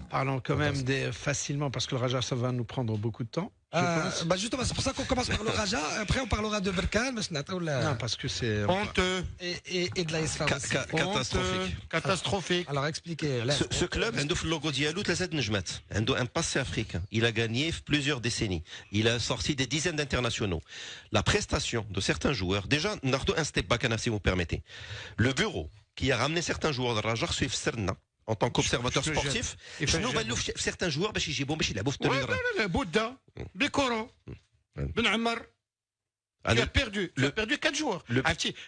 Parlons quand même facilement, parce que le Raja, ça va nous prendre beaucoup de temps. Justement, c'est pour ça qu'on commence par le Raja. Après, on parlera de Berkane. Non, parce que c'est honteux et de la SFA aussi. catastrophique. Alors, expliquez. Ce club, عنده في اللوغو ديالو 3 نجمات. عنده un passé africain. Il a gagné plusieurs décennies. Il a sorti des dizaines d'internationaux. La prestation de certains joueurs, déjà, ناخذ un step back, si vous me permettez. Le bureau qui a ramené certains joueurs de Raja, سويف سرنا en tant qu'observateur sportif, شنو بان له في certains joueurs باش يجيبوهم باش يلعبوا في الدوري الدرجي. لا بودا بيكورو بن عمر. Tu as perdu 4 joueurs.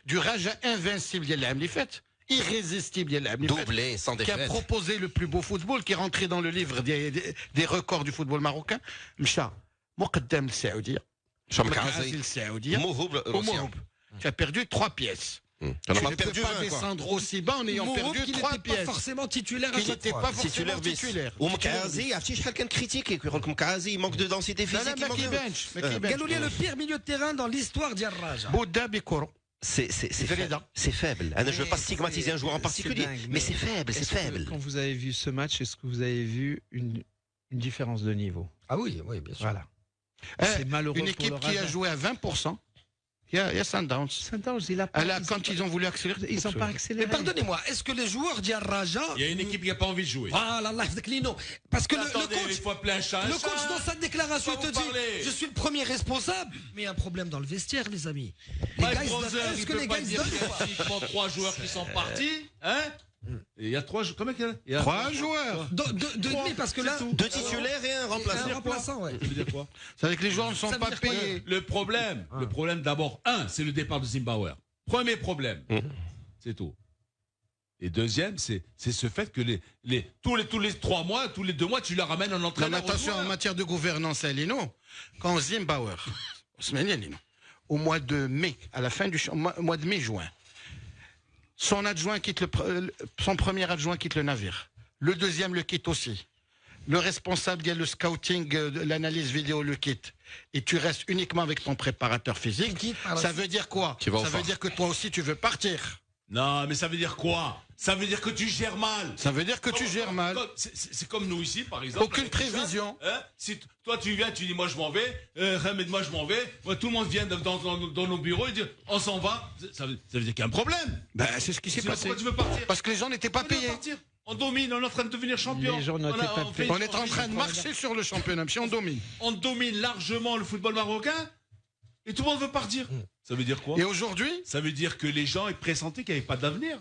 Du Raja invincible ديال العام اللي فات. Irrésistible ديال العام اللي فات. Doublé, sans défaite. Qui a proposé le plus beau football, qui est rentré dans le livre des records du football marocain. مشى مقدم للسعودية. مشى مكعزي للسعودية. موهوب. Tu as perdu 3 pièces. On Tu a ne perdu peux pas descendre aussi bas en ayant perdu 3 pièces. Pas forcément titulaire. Il n'était pas forcément titulaire. ومكعزي عرفتي شحال كان كريتيكي كيقول لكم مكعزي manque de densité physique. Galouli est le pire milieu de terrain dans l'histoire d'Al Raja. Bouda Bikoro. C'est faible. Je ne veux pas stigmatiser un joueur en particulier, mais c'est faible, c'est faible. Quand vous avez vu ce match, est-ce que vous avez vu une différence de niveau? Ah oui, bien sûr. Voilà. C'est malheureux. Une équipe qui a joué à 20%. Il y a Sundowns. Sundowns, quand ils ont voulu accélérer, ils n'ont pas accéléré. Mais pardonnez-moi, est-ce que les joueurs d'Al Raja... Il y a une équipe qui n'a pas envie de jouer. Voilà, Allah Lino. Parce que le coach dans sa déclaration te dit je suis le premier responsable, mais il y a un problème dans le vestiaire, les amis. Est-ce que les gars ils donnent 3 joueurs qui sont partis, hein? Il y a 3 joueurs. Combien il y a 3 joueurs. Deux parce que là, 2 titulaires et un remplaçant. Ouais. Ça veut dire quoi? Ça veut dire que les joueurs ne sont pas payés. Le problème d'abord, c'est le départ de Zimbabwe. Premier problème, c'est tout. Et deuxième, c'est ce fait que tous les 3 mois, tous les 2 mois, tu leur ramènes un entraîneur. Attention, en matière de gouvernance à Lino, quand Zimbabwe, au mois de mai, à la fin du mois de mai-juin, son adjoint son premier adjoint quitte le navire. Le deuxième le quitte aussi. Le responsable de le scouting, l'analyse vidéo le quitte. Et tu restes uniquement avec ton préparateur physique. Ça veut dire quoi? Ça veut dire que toi aussi tu veux partir. Non, mais ça veut dire quoi? Ça veut dire que tu gères mal. Ça veut dire que tu gères mal. C'est comme nous ici, par exemple. Aucune prévision. Si toi tu viens, tu dis moi je m'en vais, Hamed moi je m'en vais, tout le monde vient dans nos bureaux et dit on s'en va. Ça veut dire qu'il y a un problème. C'est ce qui s'est passé. Pourquoi tu veux partir? Parce que les gens n'étaient pas payés. On domine, on est en train de devenir champion. Les gens n'étaient pas payés. On est en train de marcher sur le championnat, si on domine. On domine largement le football marocain et tout le monde veut partir. Ça veut dire quoi? Et aujourd'hui? Ça veut dire que les gens pressentaient qu'il n'y avait pas d'avenir.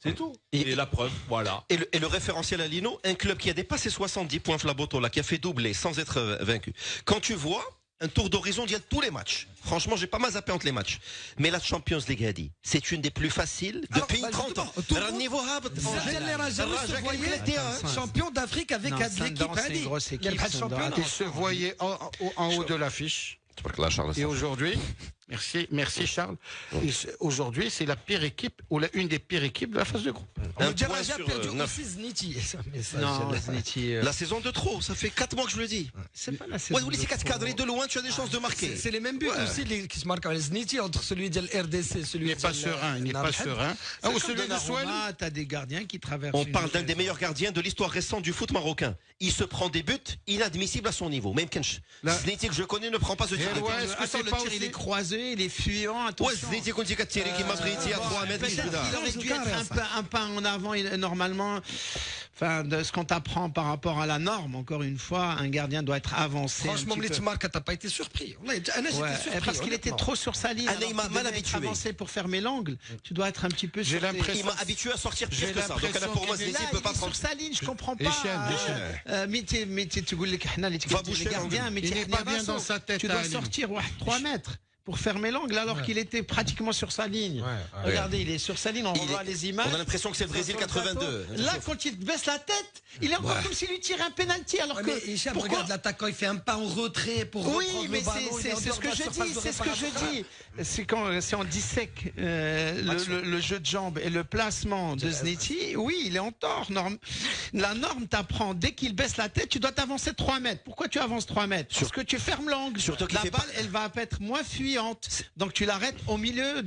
C'est tout. Et la preuve, voilà. Et le référentiel à Lino, un club qui a dépassé 70 points Flaboto, là, qui a fait doubler sans être vaincu. Quand tu vois un tour d'horizon d'il y a tous les matchs. Franchement, j'ai pas mal zappé entre les matchs. Mais la Champions League, a dit, c'est une des plus faciles depuis 30 ans. Champion d'Afrique avec l'équipe. Il se voyait en haut de l'affiche. Et aujourd'hui, merci Charles. Aujourd'hui, c'est la pire équipe ou une des pires équipes de la phase de groupe. On a perdu aussi Zniti. La saison de trop, ça fait 4 mois que je le dis. C'est pas la saison. Ouais, c'est 4 cadres de loin, tu as des chances de marquer. C'est les mêmes buts aussi qui se marquent avec Zniti entre celui de l'RDC et celui Il n'est pas serein, il n'est pas serein. Ou celui de Swell. T'as des gardiens qui traversent. On parle d'un des meilleurs gardiens de l'histoire récente du foot marocain. Il se prend des buts inadmissibles à son niveau. Même Kench. Zniti que je connais ne prend pas ce tir. Le tir il est croisé, il est fuyant. Attention. Ouais, Zniti qu'on dit qu'il m'a pris à 3 mètres. Il aurait dû être un pas en avant normalement. Enfin, de ce qu'on t'apprend par rapport à la norme, encore une fois, un gardien doit être avancé. Franchement, t'as pas été surpris. Parce qu'il était trop sur sa ligne. Il m'a mal habitué. Avancé pour fermer l'angle. Tu dois être un petit peu sur. Il m'a habitué à sortir pire que ça. Donc là, pour moi, Zniti peut pas prendre sur sa ligne. Je comprends pas. Mais tu dis les gardiens, mais il n'est pas bien dans sa tête. Tu dois sortir 3 mètres pour fermer l'angle alors qu'il était pratiquement sur sa ligne. Regardez, il est sur sa ligne, on voit les images. On a l'impression que c'est le Brésil 82. Là, quand il baisse la tête, il est encore comme s'il lui tire un penalty alors que... Hicham, regarde l'attaquant, il fait un pas en retrait pour reprendre le ballon. C'est ce que je dis, c'est ce que je dis. C'est quand on dissèque le jeu de jambes et le placement de Zniti, oui, il est en tort. La norme t'apprend, dès qu'il baisse la tête, tu dois t'avancer 3 mètres. Pourquoi tu avances 3 mètres? Parce que tu fermes l'angle. La balle, elle va être moins fuyante fuyante. Donc tu l'arrêtes au milieu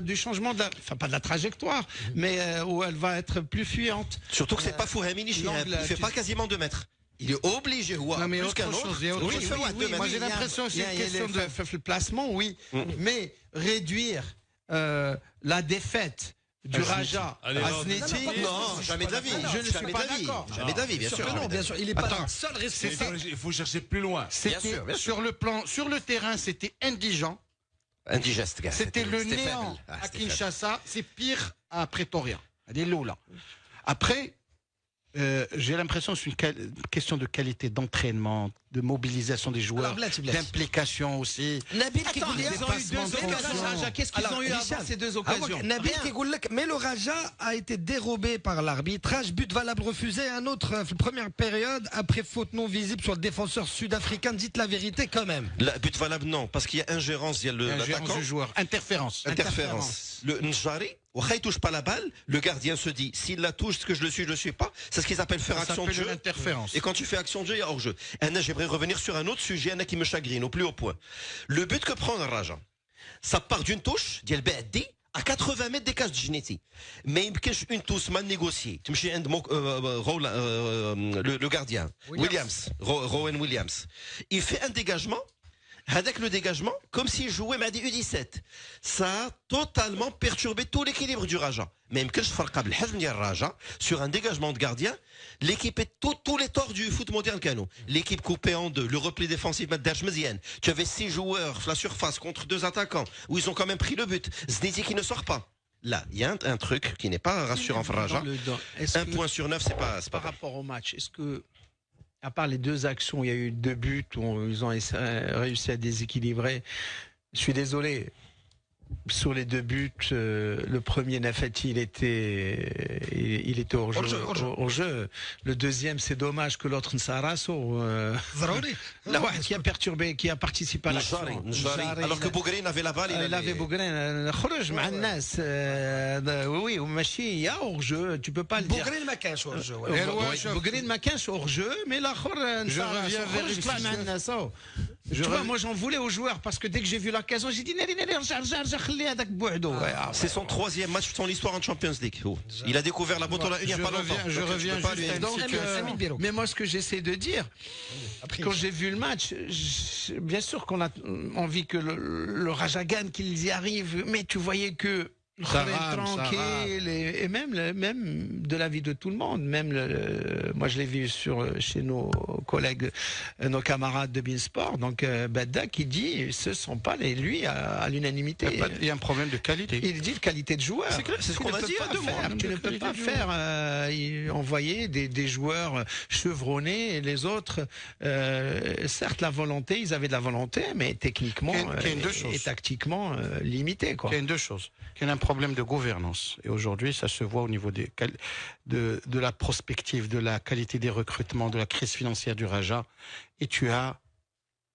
du changement enfin pas de la trajectoire, mais où elle va être plus fuyante. Surtout que c'est pas Fouhamini, il fait pas quasiment 2 mètres. Il est obligé, mais plus qu'un autre. Oui, moi j'ai l'impression que c'est une question de placement, oui. Mais réduire la défaite du Raja à Zneti, non, jamais de la vie. Je ne suis pas d'accord. Jamais d'avis, bien sûr. Non, bien sûr, il n'est pas le seul responsable. Il faut chercher plus loin. Sur le terrain, c'était indigent. Indigeste, gars. C'était le néant à Kinshasa. C'est pire à Pretoria. À des lots là. Après. J'ai l'impression que c'est une question de qualité d'entraînement, de mobilisation des joueurs, d'implication aussi. Nabil ils ont eu 2 occasions. Qu'est-ce qu'ils ont eu avant ces 2 occasions? Nabil mais le Raja a été dérobé par l'arbitrage, but valable refusé, un autre première période, après faute non visible sur le défenseur sud-africain. Dites la vérité quand même. But valable non, parce qu'il y a ingérence, il y a l'attaquant. Du joueur. Interférence. Le Njari, il touche pas la balle, le gardien se dit, s'il la touche, ce que je le suis pas, c'est ce qu'ils appellent faire action de jeu. L'interférence. Et quand tu fais action de jeu, il y a hors-jeu. J'aimerais revenir sur un autre sujet, qui me chagrine, au plus haut point. Le but que prend le Raja, ça part d'une touche, dit le BAD, à 80 mètres des cages de Gineti. Mais il y a une touche mal négociée. Tu me dis, le gardien, Rowan Williams. Il fait un dégagement. Avec le dégagement, comme s'il jouait Madi U17. Ça a totalement perturbé tout l'équilibre du Raja. Même que je farqa بالحجم ديال Raja sur un dégagement de gardien, l'équipe est tous les torts du foot moderne canon. L'équipe coupée en deux, le repli défensif Madaj Meziane. Tu avais 6 joueurs sur la surface contre 2 attaquants où ils ont quand même pris le but. Zneti qui ne sort pas. Là, il y a un truc qui n'est pas rassurant pour Raja. 1 point sur 9, c'est pas par rapport au match. Est-ce que à part les 2 actions, il y a eu 2 buts où ils ont réussi à déséquilibrer. Je suis désolé. Sur les 2 buts, le premier Nafati, il était hors jeu. Le deuxième, c'est dommage que l'autre Nsarasso, qui a perturbé, qui a participé à l'action. Alors que Bougrine avait la balle, il avait Bougrine. خرج مع الناس. Oui, ماشي, il y a hors jeu, tu peux pas le dire. Bougrine ma cache hors jeu. Bougrine ma cache hors jeu, mais l'autre je reviens vers tu vois, moi j'en voulais aux joueurs parce que dès que j'ai vu l'occasion, j'ai dit c'est son 3e match de son histoire en Champions League. Il a découvert la Botola il n'y a pas longtemps. Je reviens juste. Mais moi ce que j'essaie de dire, quand j'ai vu le match, bien sûr qu'on a envie que le Raja gagne, qu'il y arrive, mais tu voyais que tranquille et même de l'avis de tout le monde, moi je l'ai vu chez nos collègues, nos camarades de Beansport, donc Badda qui dit ce sont pas lui à l'unanimité. Il y a un problème de qualité. Il dit de qualité de joueur. C'est ce qu'on a dit à 2 mois. Tu ne peux pas faire envoyer des joueurs chevronnés et les autres. Certes la volonté, ils avaient de la volonté, mais techniquement et tactiquement limité quoi. Il y a 2 choses. Il y a un problème de gouvernance. Et aujourd'hui, ça se voit au niveau de la prospective, de la qualité des recrutements, de la crise financière du Raja. Et tu as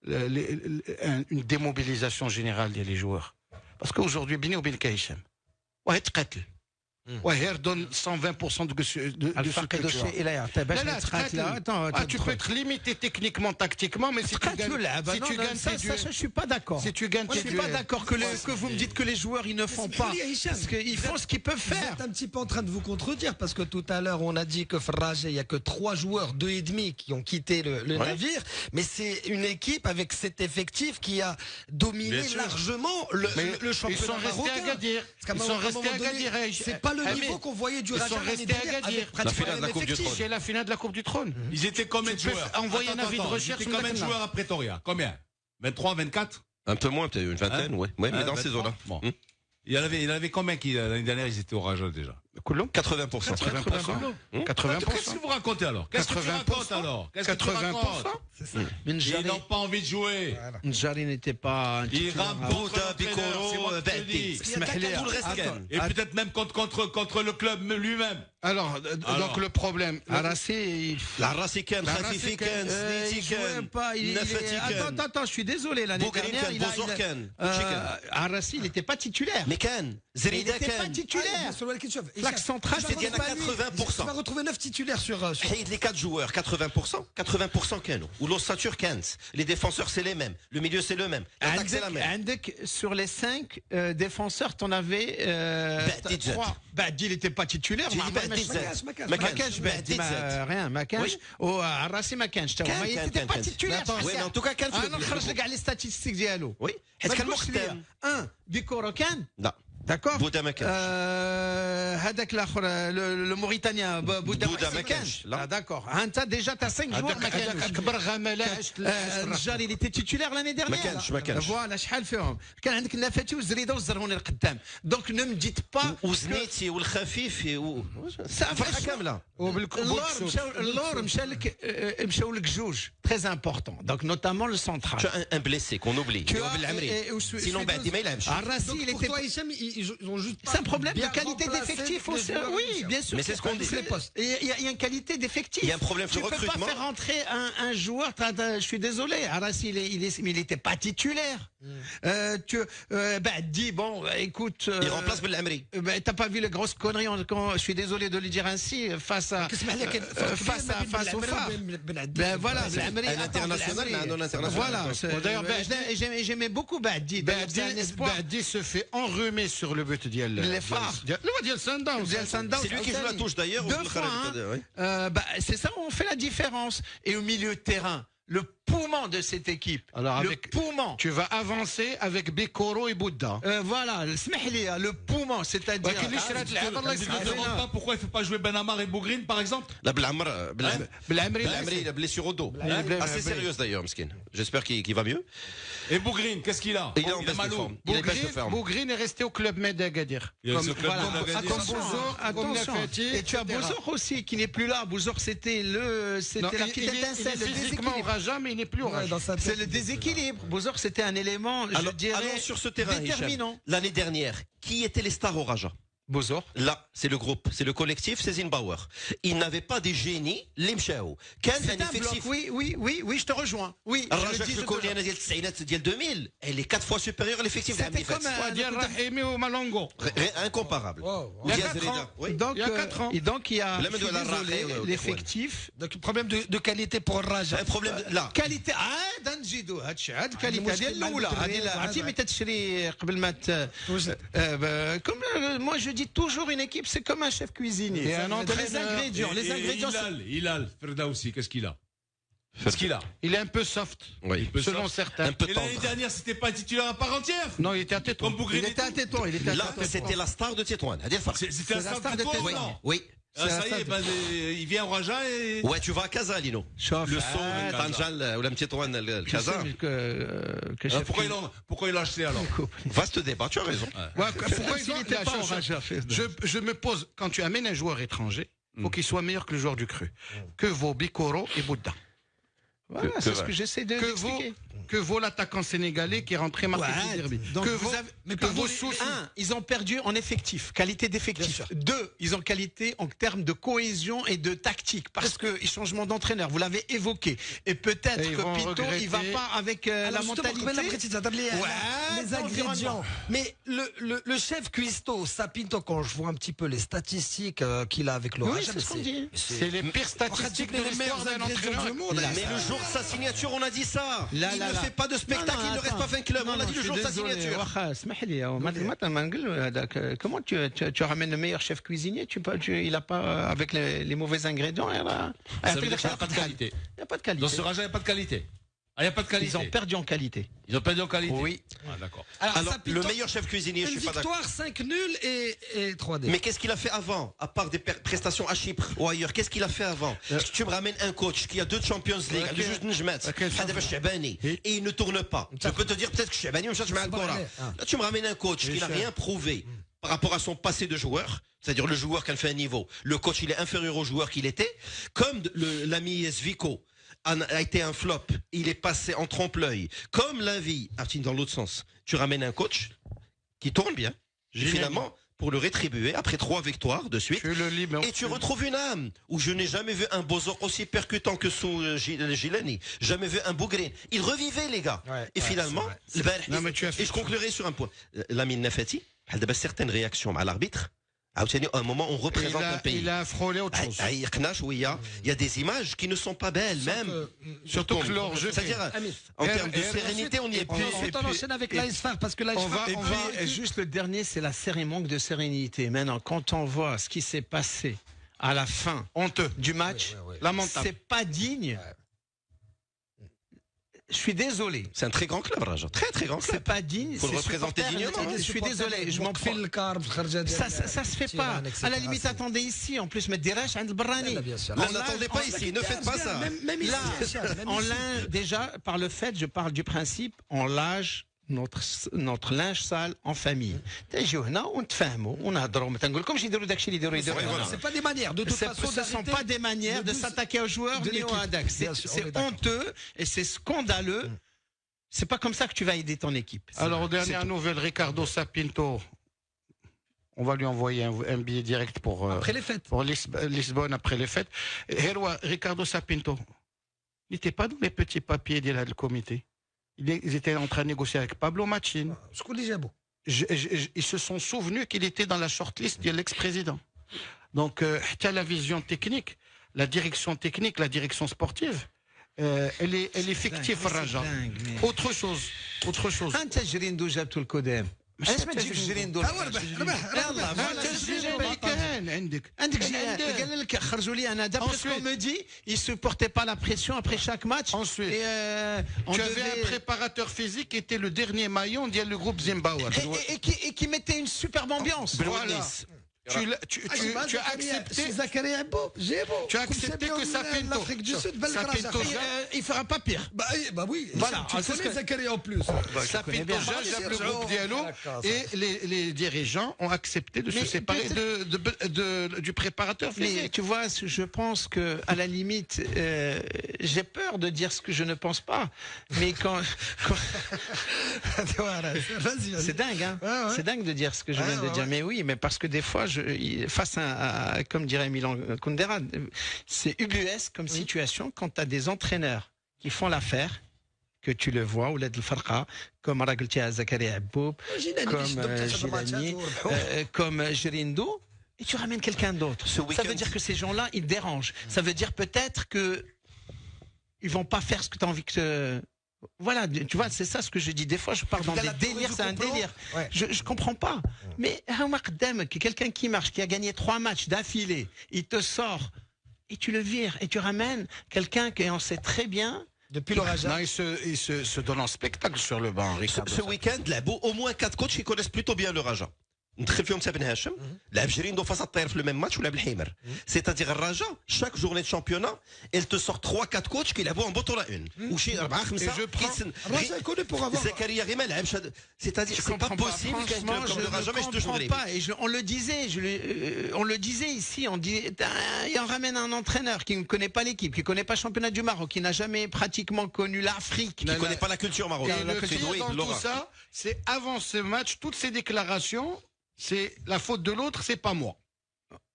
une démobilisation générale des joueurs. Parce qu'aujourd'hui, Bini ou Ben Kaïchem, donne 120% de ce que tu as. Tu peux être limité techniquement, tactiquement, mais si tu gagnes, je suis pas d'accord. Si tu gagnes, je suis pas d'accord que vous me dites que les joueurs ils ne font pas. Parce qu'ils font ce qu'ils peuvent faire. Vous êtes un petit peu en train de vous contredire parce que tout à l'heure on a dit que Farage, il y a que 3 joueurs, 2,5 qui ont quitté le navire, mais c'est une équipe avec cet effectif qui a dominé largement le championnat. Ils sont restés à Gadir. Ils sont restés à Gadir. C'est pas le niveau qu'on voyait du Raja l'année dernière avec pratiquement le même effectif. C'est la finale de la Coupe du Trône. Ils étaient combien de joueurs? Envoyer un avis de recherche. Ils étaient combien de joueurs à Pretoria? Combien? 23, 24? Un peu moins, peut-être une vingtaine, ouais. Mais dans ces eaux-là. Bon. Il y en avait combien qui l'année dernière ils étaient au Raja déjà? 80%. 80%. Qu'est-ce que vous racontez alors? Qu'est-ce que tu racontes alors? 80%. Ils n'ont pas envie de jouer. Njari n'était pas. Il rampe et peut-être même contre le club lui-même. Alors, donc le problème. Arassi, Attends, je suis désolé. L'année dernière, Arassi, il n'était pas titulaire. Mais Ken, il n'était pas titulaire. l'axe central, Je t'ai dit, il y en a 80%. Tu vas retrouver 9 titulaires sur. Les 4 joueurs, 80% كانوا. Ou l'ossature 15. Les défenseurs, c'est les mêmes. Le milieu, c'est le même. L'attaque, c'est la même. عندك sur les 5 défenseurs, t'en avais Badi Jet. 3. Badi, il n'était pas titulaire. J'ai dit Badi Jet. Makash, Badi Jet. rien. Makash. Oui. Oh, Arrassi Makash. Il n'était pas titulaire. Oui, mais en tout cas, كان في انا نخرج لك على les statistiques ديالو. Oui. حيت كان مختم. 1 بيكورو كان. لا. D'accord. Bouda Makash. هذاك الاخر le Mauritanien Bouda Makash. D'accord. انت déjà t'as 5 joueurs ما كانوش. اكبر غمله عشت النجار il était titulaire l'année dernière. ما كانش. Voilà شحال فيهم. كان عندك النفاتي والزريده والزرهوني القدام. Donc ne me dites pas وزنيتي والخفيف فرقه كامله. اللور مشاو لك جوج très important. Donc notamment le central. Tu as un blessé qu'on oublie. Tu as Sinon بعد ما يلعبش. Arrassi il Pour était toi, Hicham, ils ont juste. c'est un problème de qualité d'effectif aussi. Oui, bien sûr. Mais c'est ce qu'on dit. Il y a une qualité d'effectif. Il y a un problème de recrutement. Tu peux pas faire rentrer un joueur. Je suis désolé. Arassi, mais il n'était pas titulaire. Dis bon, écoute. Il remplace Belhamri. T'as pas vu les grosses conneries quand je suis désolé de le dire ainsi face au phare. Voilà, un international, non international. Voilà. D'ailleurs, j'aimais beaucoup Badi. Badi se fait enrhumer sur le but d'Yel. Les phares. C'est lui qui joue la touche d'ailleurs. Deux fois, c'est ça où on fait la différence. Et au milieu de terrain, le poumon de cette équipe. Alors le poumon. Tu vas avancer avec Bekoro et Bouddha. Voilà, le poumon, c'est-à-dire. Je ne demande pas pourquoi il ne fait pas jouer Ben Amar et Bougrine, par exemple. La Belhamri, il a blessure au dos. Assez sérieuse d'ailleurs, Mskin. J'espère qu'il va mieux. Et Bougrine, qu'est-ce qu'il a? Il est en baisse de forme. Il est baisse de forme. Bougrine est resté au club Med d'Agadir. Attention. Et tu as Bozor aussi qui n'est plus là. Bozor, c'était la petite étincelle. Physiquement au Raja, mais il n'est plus au Raja. C'est le déséquilibre. Bozor, c'était un élément, je dirais, allons sur ce terrain, déterminant. L'année dernière, qui étaient les stars au Raja? Bozor. Là, c'est le groupe, c'est le collectif, c'est Zimbabwe. Ils n'avaient pas des génies, l'Imchao. C'est un bloc, oui, je te rejoins. Oui, Raja Kolliana ديال التسعينات ديال 2000, elle est 4 fois supérieure à l'effectif de C'était comme incomparable. Il y a 4 ans. Donc, et donc il y a l'effectif. Donc problème de qualité pour Raja. Un problème là. Qualité دنجيدو هاد كاليتي ديال الاولى هذه عرفتي ملي تشري قبل ما comme moi je dis toujours une équipe c'est comme un chef cuisinier. Et un ingrédients, les ingrédients. Hilal Ferdaoussi, qu'est-ce qu'il a? Qu'est-ce qu'il a? Il est un peu soft, selon certains. Un peu Et l'année dernière, c'était pas un titulaire à part entière. Non, il était à Tétouan. Comme Bougrine. Il était à Tétouan. Là, c'était la star de Tétouan. C'était la star de Tétouan, non? Oui. Ça y est, il vient au Raja et. Ouais, tu vas à Casa, Lino. Le son, Tanjal, ou la Tétouan, le Casa. Pourquoi il l'a acheté alors? Vaste débat, tu as raison. Pourquoi il n'était pas au Raja? Je me pose, quand tu amènes un joueur étranger, il faut qu'il soit meilleur que le joueur du cru. Que vaut Bikoro et Bouddha? Voilà, c'est ce que j'essaie de expliquer. Que vaut l'attaquant sénégalais qui est rentré marqué Derby? Que vaut Souci? Ils ont perdu en effectif, qualité d'effectif. 2, ils ont qualité en termes de cohésion et de tactique, parce que changement d'entraîneur, vous l'avez évoqué. Et peut-être que Pinto, il va pas avec la mentalité. Les ingrédients. Mais le chef cuistot, ça Pinto, quand je vois un petit peu les statistiques qu'il a avec le Raja, c'est ce qu'on dit. C'est les pires statistiques de l'histoire d'un entraîneur du monde. Mais le jour de sa signature, on a dit ça. Il ne fait pas de spectacle, il ne reste pas 20 clubs. On a dit le jour de sa signature. Comment tu ramènes le meilleur chef cuisinier? Il n'a pas, avec les mauvais ingrédients, Ça veut dire qu'il n'y a pas de qualité. Il n'y a pas de qualité. Dans ce Raja, il n'y a pas de qualité. Ah, il n'y a pas de qualité. Ils ont perdu en qualité. Ils ont perdu en qualité. Oui. Ah, d'accord. Alors, le meilleur chef cuisinier, je suis pas d'accord. Une victoire, 5 nuls et 3 défaites. Mais qu'est-ce qu'il a fait avant? À part des prestations à Chypre ou ailleurs, qu'est-ce qu'il a fait avant? Tu me ramènes un coach qui a 2 Champions League, juste Njmat, et il ne tourne pas. Je peux te dire peut-être que Chabani, là tu me ramènes un coach qui n'a rien prouvé par rapport à son passé de joueur, c'est-à-dire le joueur qui a fait un niveau. Le coach, il est inférieur au joueur qu'il était, comme l'ami Svico a été un flop, il est passé en trompe-l'œil, comme la vie, dans l'autre sens. Tu ramènes un coach qui tourne bien, finalement, pour le rétribuer après 3 victoires de suite. Et tu retrouves une âme où je n'ai jamais vu un Bozor aussi percutant que sous Gilani, jamais vu un Bougrine. Il revivait les gars. Et finalement, et je conclurai sur un point. Lamine Nafati, elle a certaines réactions à l'arbitre. À un moment, on représente un pays. Il a frôlé autre chose. Il y a des images qui ne sont pas belles, même. Surtout que leur jeu. C'est-à-dire, en termes de sérénité, on y est plus. On enchaîne avec l'ASFAR parce que l'ASFAR. Et puis, juste le dernier, c'est la manque de sérénité. Maintenant, quand on voit ce qui s'est passé à la fin Honteux. du match, Lamentable. c'est pas digne. Je suis désolé. C'est un très grand club, Raja. Très, très grand C'est club. pas digne. Faut le c'est représenter supporter. dignement. Je suis désolé. Je m'en prends. Ça se fait pas. À la limite, attendez ici. En plus, mettre des rêches, Brani. On n'attendait pas ici. Ne faites pas ça. Même ici. On l'a déjà par le fait, je parle du principe, on lâche notre linge sale en famille. C'est pas des manières. De toute façon, ce ne sont pas des manières de s'attaquer aux joueurs ni aux Ajax. C'est honteux et c'est scandaleux. C'est pas comme ça que tu vas aider ton équipe. Alors, dernière nouvelle, Ricardo Sapinto. On va lui envoyer un billet direct pour après les fêtes. Pour Lisbonne après les fêtes. Ricardo Sapinto, il n'était pas dans les petits papiers du comité. Ils étaient en train de négocier avec Pablo Machin. Ils se sont souvenus qu'il était dans la shortlist de l'ex-président. Donc, tu as la vision technique, la direction sportive. Elle est fictive, Raja. Autre chose. ايش ما تجيب الجيرين دول يلا ما عندك قال لك خرجوا لي انا d'après ce qu'on me dit il supportait pas la pression après chaque match. Ensuite, tu avais un préparateur physique qui était le dernier maillon du groupe Zimbabwe et qui mettait une superbe ambiance. Voilà. Tu as accepté que Sapinto il fera pas pire. Bah oui. Voilà. Tu connais Zakaria en plus. Sapinto le groupe Diallo et les dirigeants ont accepté de se séparer du préparateur physique. Mais tu vois, je pense que à la limite, j'ai peur de dire ce que je ne pense pas. Mais quand... c'est dingue, hein. C'est dingue de dire ce que je viens de dire. Mais oui, mais parce que des fois, face à comme dirait Milan Kundera, c'est ubuesque comme situation quand tu as des entraîneurs qui font l'affaire, que tu le vois, ou l'aide Farqa, comme Ragltia Zakaria Aboub, comme Gilani, comme Gerindo, et tu ramènes quelqu'un d'autre. Ça veut dire que ces gens-là, ils dérangent. Ça veut dire peut-être que ils vont pas faire ce que tu as envie que... Voilà, tu vois, c'est ça ce que je dis. Des fois, je pars dans des délires, c'est un délire. Je comprends pas. Mais quelqu'un qui marche, qui a gagné 3 matchs d'affilée, il te sort et tu le vires et tu ramènes quelqu'un qui en sait très bien. Depuis le Raja. Non, il se donne en spectacle sur le banc. Ce week-end, au moins 4 coachs qui connaissent plutôt bien le Raja. ندخل فيهم سابن هاشم لعب جيريندو فاس الطير في لو ميم ماتش ولعب الحمر سيتادير الرجا chaque journée de championnat elle te sort 3-4 coachs qui لعبوا en بطولة 1 وشي 4-5 الرجا يكون pour avoir زكريا غير ما لعبش c'est-à-dire c'est pas possible qu'un club comme le Raja مش تشغل pas et on le disait ici, on dit et on ramène un entraîneur qui ne connaît pas l'équipe, qui ne connaît pas le championnat du Maroc, qui n'a jamais pratiquement connu l'Afrique, qui ne connaît pas la culture marocaine. Le pire dans tout ça, c'est avant ce match, toutes ces déclarations, c'est la faute de l'autre, c'est pas moi.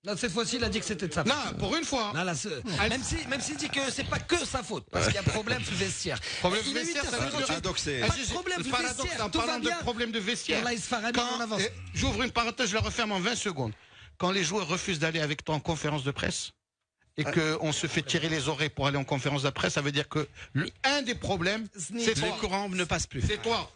Là, cette fois-ci, il a dit que c'était de sa faute. Non, pour une fois. Non, là, même s'il dit que c'est pas que sa faute, parce qu'il y a problème sur le vestiaire. Problème de vestiaire, ça veut dire problème de vestiaire. En parlant de problème de vestiaire. J'ouvre une parenthèse, je la referme en 20 secondes. Quand les joueurs refusent d'aller avec toi en conférence de presse et qu'on se fait tirer les oreilles pour aller en conférence de presse, ça veut dire que un des problèmes, c'est le courant ne passe plus. C'est toi.